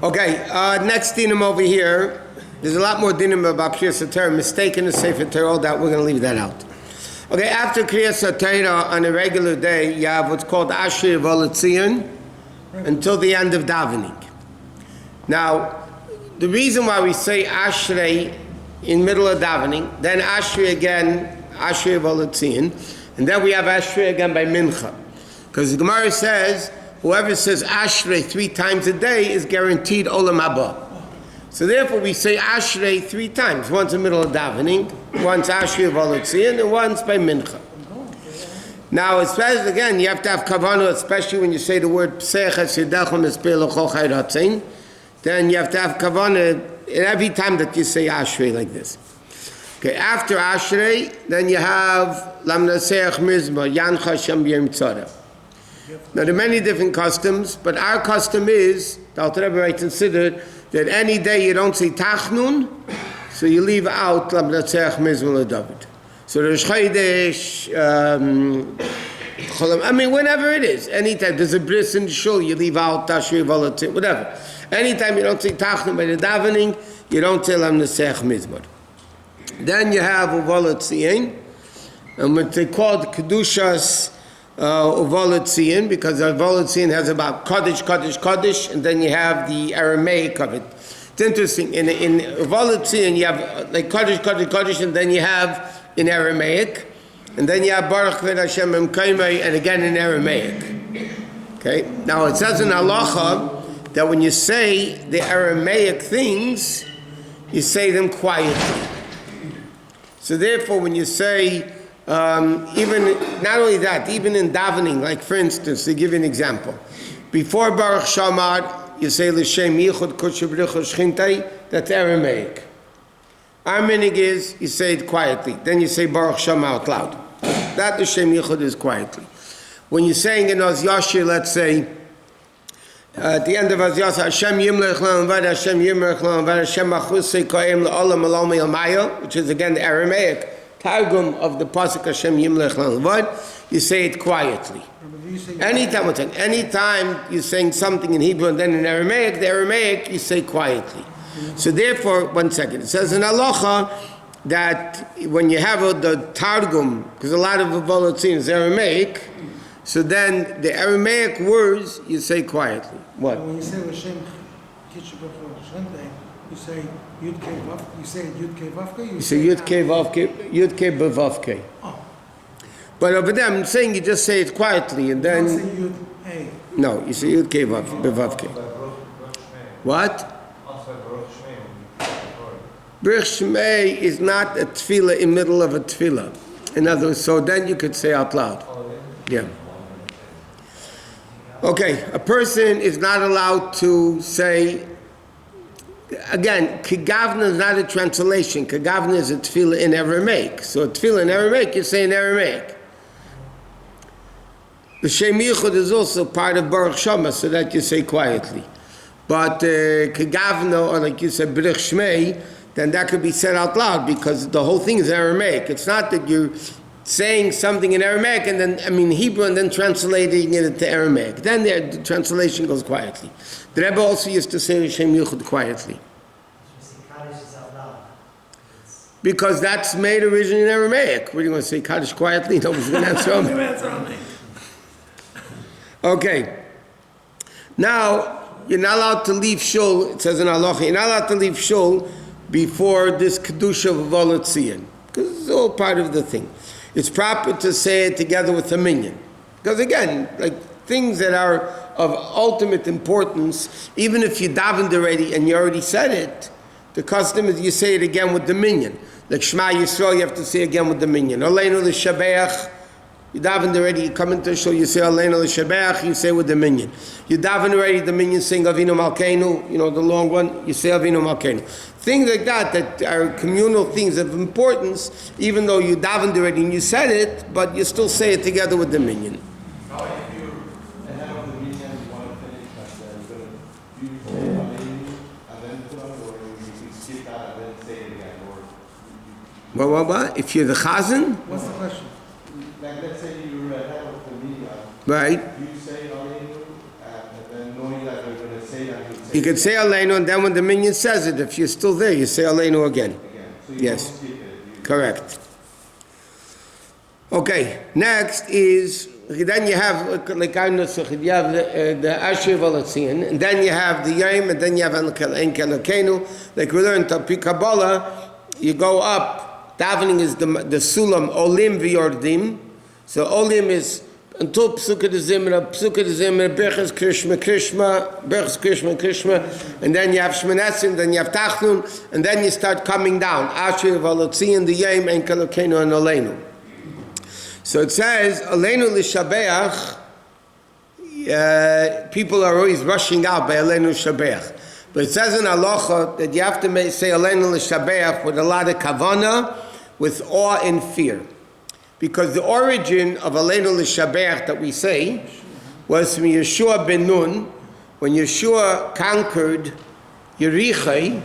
Okay, next dinim over here. There's a lot more dinim about Kriyas HaTorah, mistaken to Sefer Torah, all that, we're going to leave that out. Okay, after Kriyas HaTorah on a regular day, you have what's called Ashrei V'Latzion until the end of Davening. Now, the reason why we say Ashrei in middle of Davening, then Ashrei again, Ashrei V'Latzion, and then we have Ashrei again by Mincha. Because the Gemara says, whoever says Ashrei 3 times a day is guaranteed Olam Haba. So therefore we say Ashrei 3 times. Once in the middle of Davening, once Ashrei V'Latzion, and once by Mincha. Now, especially again, you have to have kavanah, especially when you say the word Pseach HaSidachon Espei L'Chol Chai Ratzin. Then you have to have kavanah every time that you say Ashrei like this. Okay, after Ashrei, then you have Lamnaseach Mizmah, Yancha Shem B'Yom Tzara. Now, there are many different customs, but our custom is, the Alter Rebbe writes in Siddur, that any day you don't say Tachnun, so you leave out Lamnaseach Mizmah LeDavid. So there's Chodesh, I mean, whenever it is, anytime there's a bris in the shul, you leave out Ashrei V'Latzion, whatever. Anytime you don't say Tachnun by the Davening, you don't say Lamnaseach Mizmah. Then you have Uvalatzion, and what they call Kedushas Uvalatzion, because Uvalatzion has about Kaddish, and then you have the Aramaic of it. It's interesting, in Uvalatzion you have like Kaddish, and then you have in Aramaic, and then you have Baruch Ved Hashem Emkaimei, and again in Aramaic. Okay, now it says in Halacha that when you say the Aramaic things, you say them quietly. So therefore, when you say, even, not only that, even in davening, like for instance, to give you an example, before Baruch Shamad, you say L'Shem Yichud Kudsha B'Richa Shchintai, that's Aramaic. Our minig is, you say it quietly, then you say Baruch Shamad out loud. That L'Shem Yichud is quietly. When you're saying in Oz Yashir, let's say, at the end of Oz Yashir, Hashem Yimlech L'Anvad, Hashem Yimlech L'Anvad, Hashem Achusei Koyem L'Olam Alom Yilmaya, which is again the Aramaic Targum of the Pasuk Hashem Yimlech L'Anvad, you say it quietly. Anytime you're saying something in Hebrew and then in Aramaic, the Aramaic you say quietly. So therefore, one second, it says in Halacha that when you have the Targum, because a lot of V'Latzion is Aramaic, so then the Aramaic words you say quietly. What? When you say L'Shem Kitchubach, you say Yud Kei Vav. You say Yud Kei Vavke. You say Yud Kei Vavke. Yud Kei Bevavke. Oh. But over there, I'm saying you just say it quietly, and then. You don't say Yud Hey. No, you say Yud Kei Bevavke. What? Baruch Shmei is not a tefillah in middle of a tefillah. In other words, so then you could say out loud. Yeah. Okay, a person is not allowed to say, again, Kegavna is not a translation. Kegavna is a tefillah in Aramaic. So a tefillah in Aramaic, you say in Aramaic. The Shem Yichud is also part of Baruch Shama, so that you say quietly. But Kegavna, or like you said, Baruch Shmei, then that could be said out loud because the whole thing is Aramaic. It's not that you're saying something in Aramaic and then, Hebrew and then translating it into Aramaic. Then the translation goes quietly. The Rebbe also used to say Shem Yichud quietly. Because that's made originally in Aramaic. What do you want to say, Kaddish quietly? Nobody's going to answer me. Okay. Now, you're not allowed to leave shul, it says in Halacha, you're not allowed to leave shul before this Kedusha of Uvalatzion. Because it's all part of the thing. It's proper to say it together with the minyan. Because again, like things that are of ultimate importance, even if you davened already and you already said it, the custom is you say it again with the minyan. Like Shema Yisrael, you have to say again with the minyan. Aleinu l'shabeach, you davened already, you come into the shul, you say Aleinu l'shabeach, you say with the minyan. You davened already, the minyan sing Avinu Malkeinu, the long one, you say Avinu Malkeinu. Things like that are communal things of importance, even though you davened already and you said it, but you still say it together with the minyan. How if you're ahead of the minyan, you want to finish you say Aleinu and then put on, or you skip that and then say it again, or What? If you're the chazan? What's the question? Like let's say you're ahead of the minyan. Right. You say Aleinu and then knowing that you're going to say You could say Aleinu, and then when the minion says it, if you're still there, you say Aleinu again. So you Yes. don't skip it. Correct. Okay, next is, then you have, like I know, you have the Ashrei Volotzian, and then you have the Yom, and then you have Ein Kelokenu. Like we learned, Pi Kabbalah, you go up, Davening is the Sulam, Olim V'Yordim. So Olim is until Psukkah de Zimra, Birchas Krishma, and then you have Shmonesim, then you have Tachnun, and then you start coming down. Ashrei Volotzian, the Yom, Ein Kelokenu, and Aleinu. So it says, Aleinu l'shabeach, people are always rushing out by Aleinu l'shabeach. But it says in halacha that you have to say Aleinu l'shabeach with a lot of kavanah, with awe and fear. Because the origin of Aleinu l'shabeach that we say was from Yeshua ben Nun, when Yeshua conquered Yericho.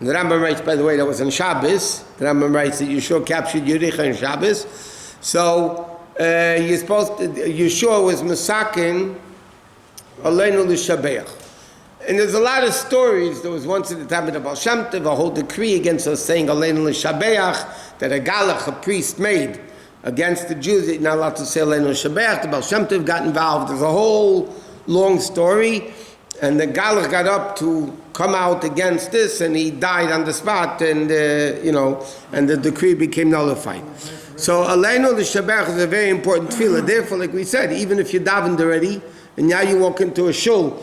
The Rambam writes, by the way, that was on Shabbos. The Rambam writes that Yeshua captured Yericho on Shabbos. So Yeshua was masakin Aleinu l'shabeach. And there's a lot of stories. There was once at the time of the Baal Shem Tov, a whole decree against us saying Aleinu l'shabeach, that a galach, a priest, made against the Jews. They're not allowed to say Aleinu l'shabeach. The Baal Shem Tov got involved. There's a whole long story. And the galach got up to come out against this, and he died on the spot, and and the decree became nullified. So Aleinu l'shabeach is a very important tefillah. Therefore, like we said, even if you davened already, and now you walk into a shul,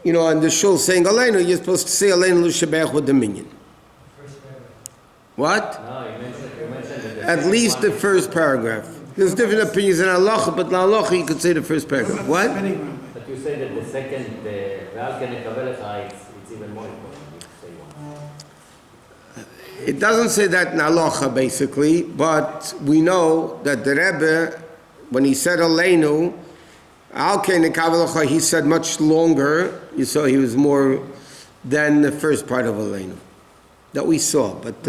and the shul saying Aleinu, you're supposed to say Aleinu l'shabeach with the minyan. What? No, you mentioned At least the first paragraph. There's different opinions in halacha, but in halacha you could say the first paragraph. What? But you say that the second, the Ve'al Ken Ekaveh Lecha, it's even more important. It doesn't say that in halacha basically, but we know that the Rebbe, when he said Aleinu, Al Ken Ekaveh Lecha, he said much longer. You saw he was more than the first part of Aleinu that we saw. But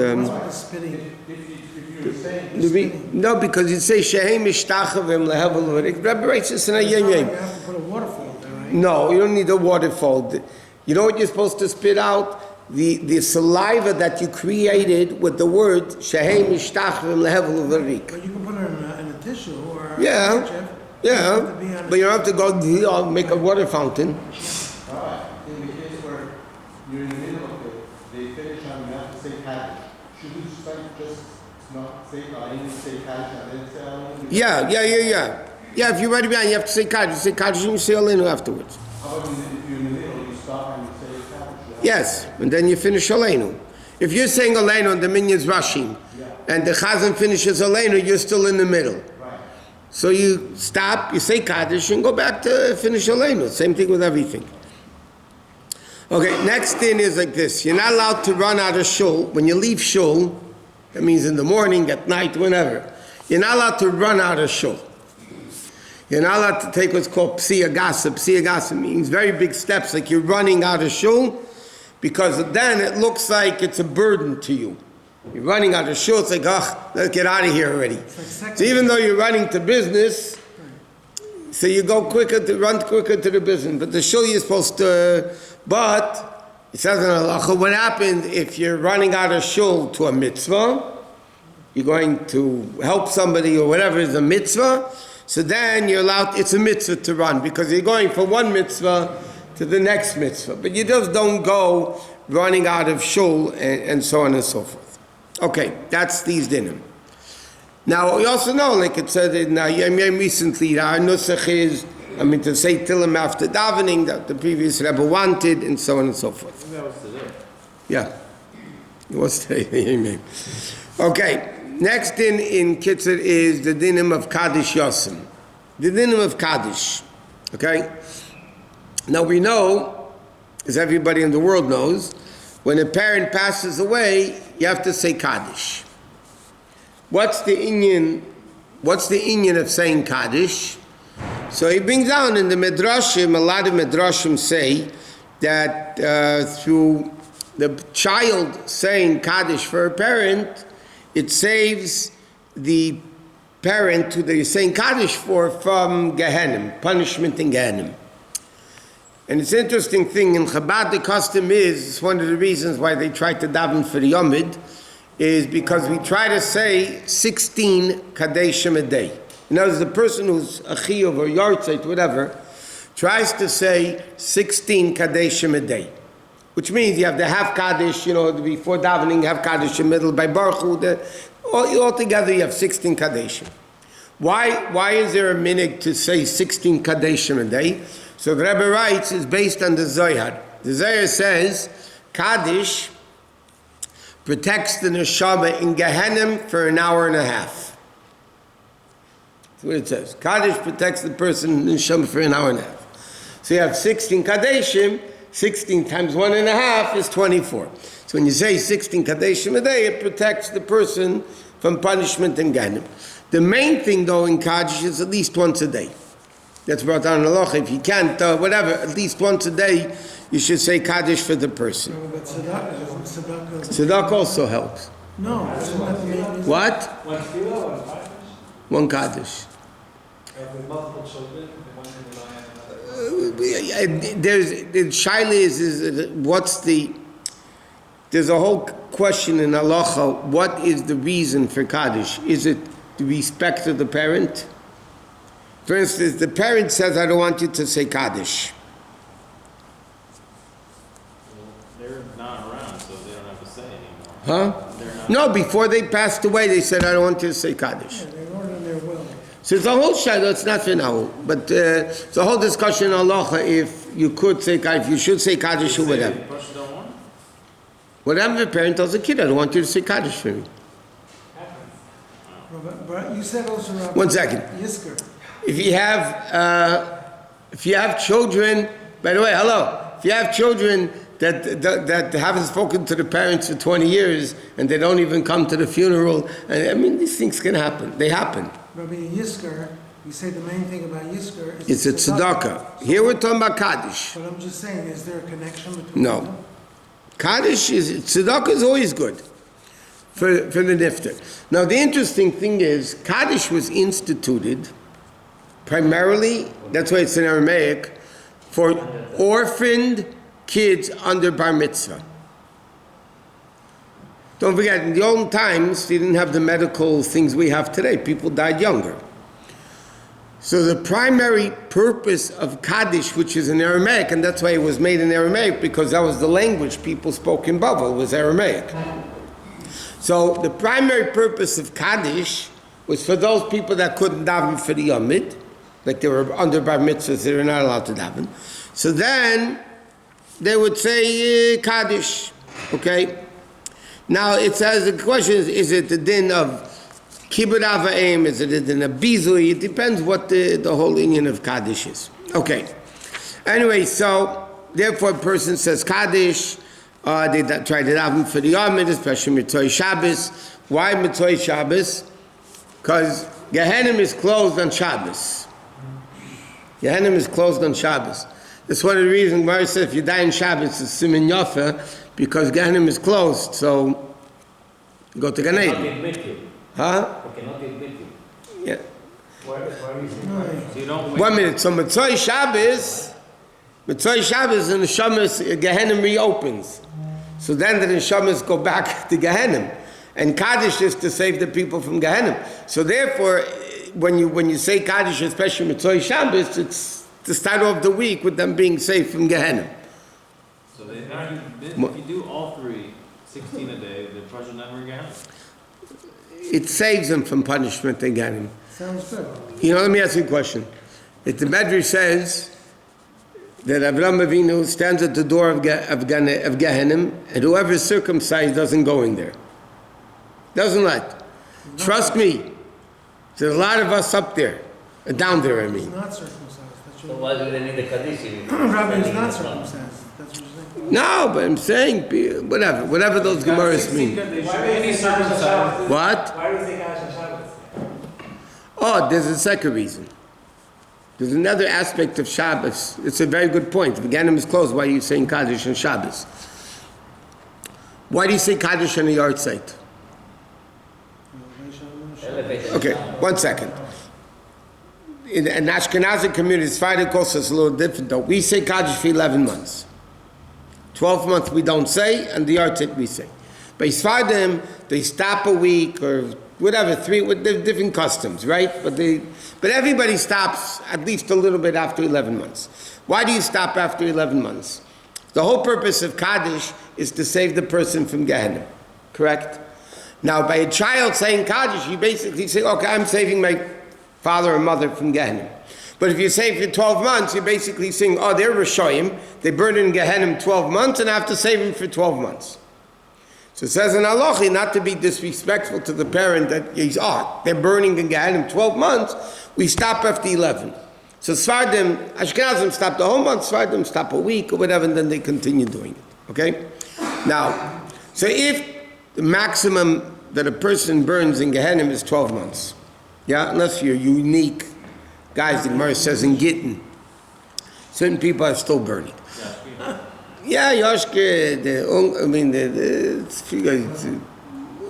no, because you say Shehem Ishtachavim Lehevel V'Rik. Rebbe writes this in a Yom Yom. You have to put a waterfall there, right? No, you don't need a waterfall. You know what you're supposed to spit out? The saliva that you created with the word Shehem Ishtachvim Lehevel V'Rik. But you can put it in a tissue or a Yeah, handkerchief. yeah. But you don't have to go make a water fountain. Alright, in the case where you're in the middle of it, they finish and you have to say Kaddish. Should we just not say Aleinu, say Kaddish, and then say Aleinu? Yeah. Yeah, if you're ready behind, you have to say Kaddish. You say Kaddish and you say Aleinu afterwards. How about if you're in the middle, you stop and you say Kaddish? Yes, and then you finish Aleinu. If you're saying Aleinu and the minyan's rushing, and the Chazan finishes Aleinu, you're still in the middle. Right. So you stop, you say Kaddish, and go back to finish Aleinu. Same thing with everything. Okay, next thing is like this. You're not allowed to run out of shul. When you leave shul, that means in the morning, at night, whenever. You're not allowed to run out of shul. You're not allowed to take what's called psiya gasa. Psiya gasa means very big steps, like you're running out of shul, because then it looks like it's a burden to you. You're running out of shul, it's like, let's get out of here already. So even though you're running to business, so you go run quicker to the business. But the shul you're supposed to, but it says in halacha, what happens if you're running out of shul to a mitzvah? You're going to help somebody or whatever is a mitzvah. So then you're allowed, it's a mitzvah to run because you're going from one mitzvah to the next mitzvah. But you just don't go running out of shul and so on and so forth. Okay, that's these dinim. Now, we also know, like it said in Yom Yom recently, our nusach is, to say Tillim after davening, that the previous Rebbe wanted, and so on and so forth. That was today. Yeah, it was today, Yom Yom. Okay. Next din in Kitzur is the dinim of Kaddish Yosem. The dinim of Kaddish. Okay? Now we know, as everybody in the world knows, when a parent passes away, you have to say Kaddish. What's the inyan of saying Kaddish? So he brings down in the Midrashim, a lot of Midrashim say that through the child saying Kaddish for a parent, it saves the parent who they're saying Kaddish for from Gehenim, punishment in Gehenim. And it's an interesting thing, in Chabad the custom is, it's one of the reasons why they try to daven for the Yomid, is because we try to say 16 Kadeshim a day. In other words, the person who's a Chiyuv or Yartzeit, whatever, tries to say 16 Kadeshim a day. Which means you have the half Kaddish, before davening, half Kaddish in the middle, by Baruch Hu, altogether you have 16 Kadeshim. Why is there a minhag to say 16 Kadeshim a day? So the Rebbe writes, is based on the Zohar. The Zohar says, Kaddish protects the neshama in Gehenim for an hour and a half. That's what it says. Kaddish protects the person in the neshama for an hour and a half. So you have 16 Kadeshim, 16 times 1.5 is 24. So when you say 16 Kadeshim a day, it protects the person from punishment in Gehenim. The main thing though in Kaddish is at least once a day. That's brought down in Halacha. If you can't, whatever, at least once a day, you should say Kaddish for the person. No, but tzedakah. Tzedakah also helps. No, it's not the main reason. What? One tefillah, one Kaddish? One Kaddish. With multiple children, one in the The shaila is what's the... There's a whole question in Halacha, what is the reason for Kaddish? Is it the respect of the parent? For instance, the parent says, I don't want you to say Kaddish. They're not around, so they don't have to say anymore. Huh? No, before they passed away, they said, I don't want you to say Kaddish. Yeah, they wrote it in their will. So it's a whole shaila, it's not for now. But it's a whole discussion in Halacha if you could say Kaddish, if you should say Kaddish or whatever. The person don't want it. Whatever the parent tells the kid, I don't want you to say Kaddish for me. But you said also, Rabbi, 1 second. Yisker. If you have children, by the way, hello, if you have children that haven't spoken to the parents for 20 years and they don't even come to the funeral, and these things can happen. They happen. Rabbi Yisker, you say the main thing about Yisker It's is a tzedakah. Here we're talking about Kaddish. But I'm just saying, is there a connection between No. them? Kaddish tzedakah is always good for the nifter. Now the interesting thing is, Kaddish was instituted primarily, that's why it's in Aramaic, for orphaned kids under bar mitzvah. Don't forget, in the old times, they didn't have the medical things we have today. People died younger. So the primary purpose of Kaddish, which is in Aramaic, and that's why it was made in Aramaic, because that was the language people spoke in Bavel, was Aramaic. So the primary purpose of Kaddish was for those people that couldn't daven for the Yomid, like they were under bar mitzvahs, they were not allowed to daven. So then they would say Kaddish, okay? Now it says, the question is it the din of Kibbud Avayim, is it the din of Bizui? It depends what the whole union of Kaddish is. Okay. Anyway, so therefore a person says Kaddish, they try to daven for the Yomid, especially Mitzvah Shabbos. Why Mitzvah Shabbos? Because Gehenim is closed on Shabbos. Gehenim is closed on Shabbos. That's one of the reasons Mary said if you die in Shabbos, it's Siman Yafa, because Gehenim is closed, so go to Gan Cannot Eden. admit you. Huh? They cannot admit you. Yeah. Why is it? No, So you don't wait. 1 minute. So Mitzvah Shabbos, and the Shabbos, Gehenim reopens. So then the Neshamas go back to Gehenim. And Kaddish is to save the people from Gehenim. So therefore, when you say Kaddish, especially Mitzvah Shabbos, it's the start of the week with them being safe from Gehenim. So if you do all three, 16 a day, the person never get out. It saves them from punishment in Gehenim. sounds good. Let me ask you a question. If the Medrash says that Avraham Avinu stands at the door of Gehenim, and whoever is circumcised doesn't go in there. Doesn't let. Trust me, there's a lot of us up there, down there, I He's mean. not circumcised. That's So what why do they need the Kaddish? Rabbi is not circumcised. That's what you're saying. No, but I'm saying, whatever those Gemaras mean. Any circumcised. What? Why do you think Kaddish on Shabbos? Oh, there's a second reason. There's another aspect of Shabbos. It's a very good point. If Gehenim is closed, why are you saying Kaddish on Shabbos? Why do you say Kaddish on the yard site? Elevation. Okay, 1 second. in an Ashkenazi community, Sephardic also is a little different though. We say Kaddish for 11 months. 12 months we don't say, and the Yartzeit we say. By Sephardim, they stop a week or whatever, 3, with different customs, right? But everybody stops at least a little bit after 11 months. Why do you stop after 11 months? The whole purpose of Kaddish is to save the person from Gehenna, correct? Now, by a child saying Kaddish, you basically say, okay, I'm saving my father or mother from Gehenna. But if you say for 12 months, you're basically saying, oh, they're Rishoyim, they burn in Gehenna 12 months, and I have to save them for 12 months. So it says in halacha, not to be disrespectful to the parent that they're burning in Gehenna 12 months, we stop after 11. So Sephardim, Ashkenazim stop the whole month, Sephardim stop a week or whatever, and then they continue doing it, okay? Now, so if the maximum that a person burns in Gehenna is 12 months, yeah, unless you're unique, guys, the Gemara says in Gittin, certain people are still burning. Yeah, Yoshke, a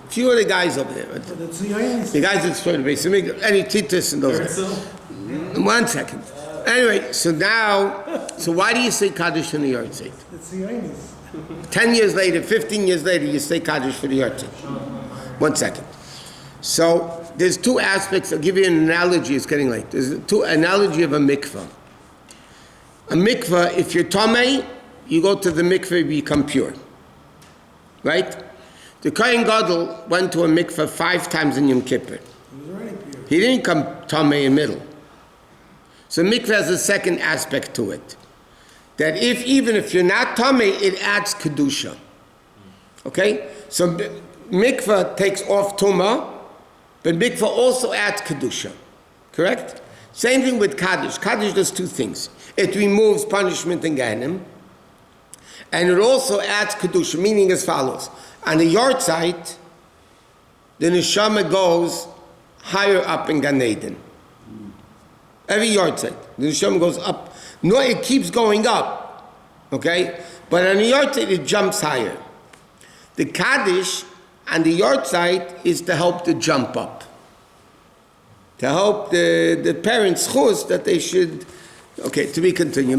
few of the guys over there. The guys that started basically, any Titus and those guys. 1 second. Anyway, so why do you say Kaddish in the Yartzeit? It's the Yonis. 10 years later, 15 years later, you say Kaddish for the Yartzeit. 1 second. So there's 2 aspects. I'll give you an analogy. It's getting late. There's an analogy of a mikvah. A mikvah, if you're tamei, you go to the mikvah, you become pure. Right? The Kohen Gadol went to a mikvah 5 times in Yom Kippur. He was already pure. He didn't come tamei in the middle. So mikvah has a second aspect to it. That even if you're not tamei, it adds kedusha. Okay? So mikvah takes off tumah, but mikvah also adds kedusha. Correct? Same thing with Kaddish. Kaddish does 2 things. It removes punishment in Gehenna, and it also adds kedusha, meaning as follows. On the Yartzeit, the neshama goes higher up in Gan Eden. Every Yartzeit, the neshama goes up. No, it keeps going up, okay? But on the Yartzeit, it jumps higher. The Kaddish and the Yartzeit is to help to jump up, to help the parents' chus that they should. Okay, to be continued.